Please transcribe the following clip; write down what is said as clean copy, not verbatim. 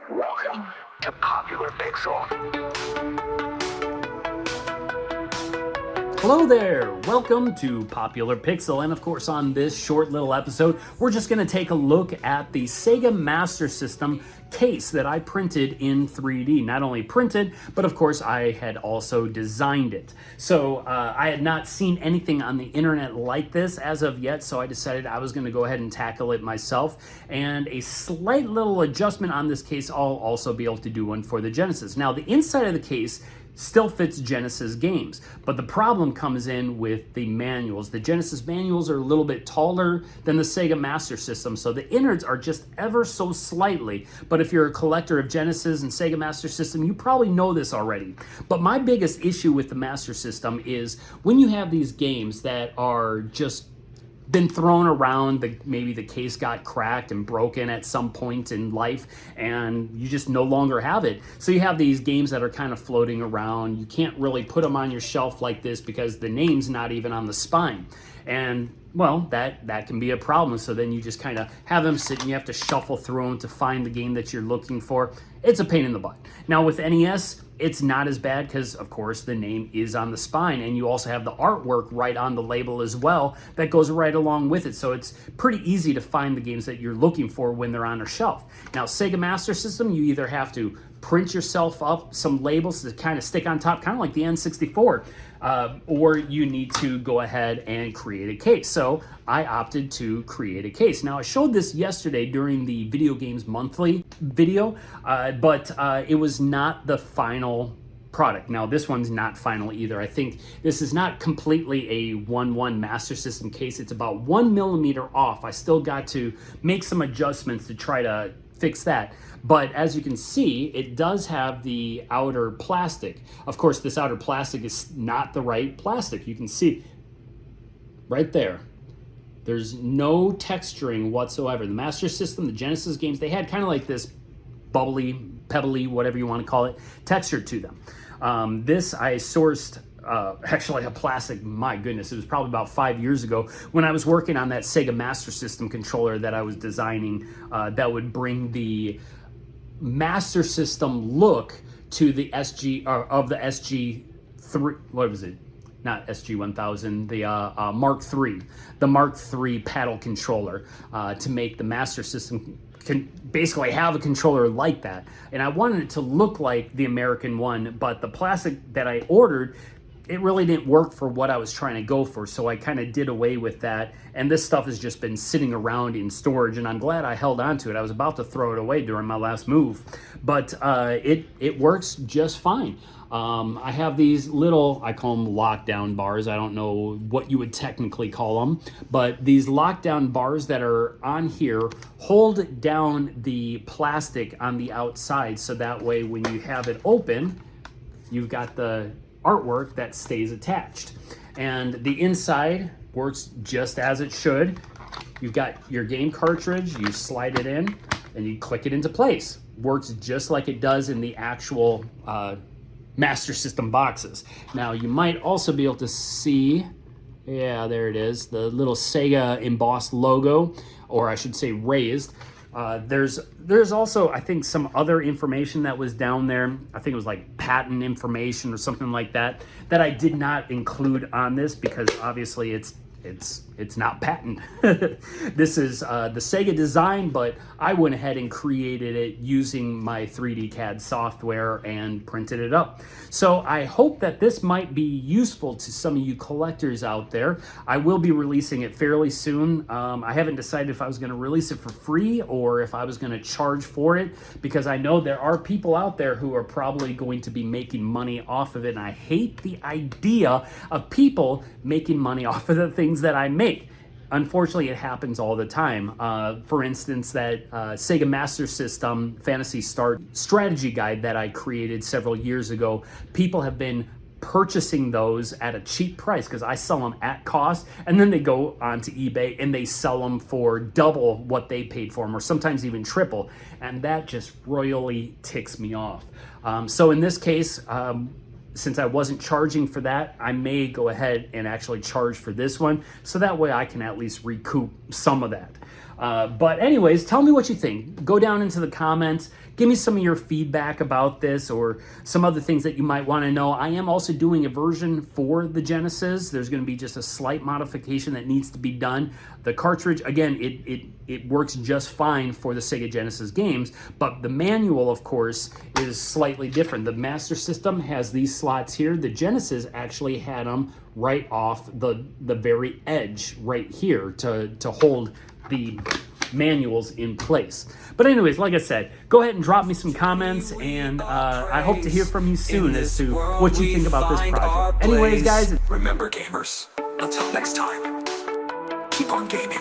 Welcome to Popular Pixel. Hello there, welcome to Popular Pixel, and of course on this short little episode, we're just going to take a look at the Sega Master System case that I printed in 3D. Not only printed, but of course I had also designed it. So I had not seen anything on the internet like this as of yet, so I decided I was going to go ahead and tackle it myself, and a slight little adjustment on this case, I'll also be able to do one for the Genesis. Now the inside of the case still fits Genesis games, but the problem comes in with the manuals. The Genesis manuals are a little bit taller than the Sega Master System, so the innards are just ever so slightly. But if you're a collector of Genesis and Sega Master System, you probably know this already. But my biggest issue with the Master System is when you have these games that are just been thrown around, maybe the case got cracked and broken at some point in life and you just no longer have it. So you have these games that are kind of floating around. You can't really put them on your shelf like this because the name's not even on the spine. And well, that can be a problem. So then you just kind of have them sit and you have to shuffle through them to find the game that you're looking for. It's a pain in the butt. Now with NES, it's not as bad because, of course, the name is on the spine, and you also have the artwork right on the label as well that goes right along with it. So it's pretty easy to find the games that you're looking for when they're on a shelf. Now, Sega Master System, you either have to print yourself up some labels to kind of stick on top, kind of like the N64, or you need to go ahead and create a case. So I opted to create a case. Now, I showed this yesterday during the Video Games Monthly video, but it was not the final product. Now, this one's not final either. I think this is not completely a 1-1 Master System case. It's about 1 millimeter off. I still got to make some adjustments to try to fix that. But as you can see, it does have the outer plastic. Of course, this outer plastic is not the right plastic. You can see right there. There's no texturing whatsoever. The Master System, the Genesis games, they had kind of like this bubbly, pebbly, whatever you want to call it, texture to them. This I sourced actually a plastic, my goodness, it was probably about 5 years ago when I was working on that Sega Master System controller that I was designing that would bring the Master System look to the SG of the SG3. What was it? Not SG-1000, the Mark III, the Mark III paddle controller to make the Master System can basically have a controller like that. And I wanted it to look like the American one, but the plastic that I ordered, it really didn't work for what I was trying to go for, so I kind of did away with that, and this stuff has just been sitting around in storage, and I'm glad I held on to it. I was about to throw it away during my last move, but it works just fine. I have these little, I call them lockdown bars. I don't know what you would technically call them, but these lockdown bars that are on here hold down the plastic on the outside, so that way when you have it open, you've got the artwork that stays attached. And the inside works just as it should. You've got your game cartridge, you slide it in, and you click it into place. Works just like it does in the actual Master System boxes. Now, you might also be able to see, yeah, there it is, the little Sega embossed logo, or I should say raised. There's also, I think, some other information that was down there. I think it was like patent information or something like that I did not include on this because obviously it's not patent. This is the Sega design, but I went ahead and created it using my 3D CAD software and printed it up. So I hope that this might be useful to some of you collectors out there. I will be releasing it fairly soon. I haven't decided if I was going to release it for free or if I was going to charge for it, because I know there are people out there who are probably going to be making money off of it, and I hate the idea of people making money off of the things that I make. Unfortunately, it happens all the time. For instance, that Sega Master System Phantasy Star strategy guide that I created several years ago, people have been purchasing those at a cheap price because I sell them at cost, and then they go onto eBay and they sell them for double what they paid for them, or sometimes even triple, and that just royally ticks me off. So in this case, since I wasn't charging for that, I may go ahead and actually charge for this one, so that way I can at least recoup some of that. But anyways, tell me what you think. Go down into the comments, give me some of your feedback about this or some other things that you might want to know. I am also doing a version for the Genesis. There's going to be just a slight modification that needs to be done. The cartridge, again, it works just fine for the Sega Genesis games, but the manual, of course, is slightly different. The Master System has these slots here. The Genesis actually had them right off the very edge right here to hold the manuals in place. But anyways, like I said, go ahead and drop me some comments, and I hope to hear from you soon as to what you think about this project. Anyways, guys, remember gamers, until next time, keep on gaming.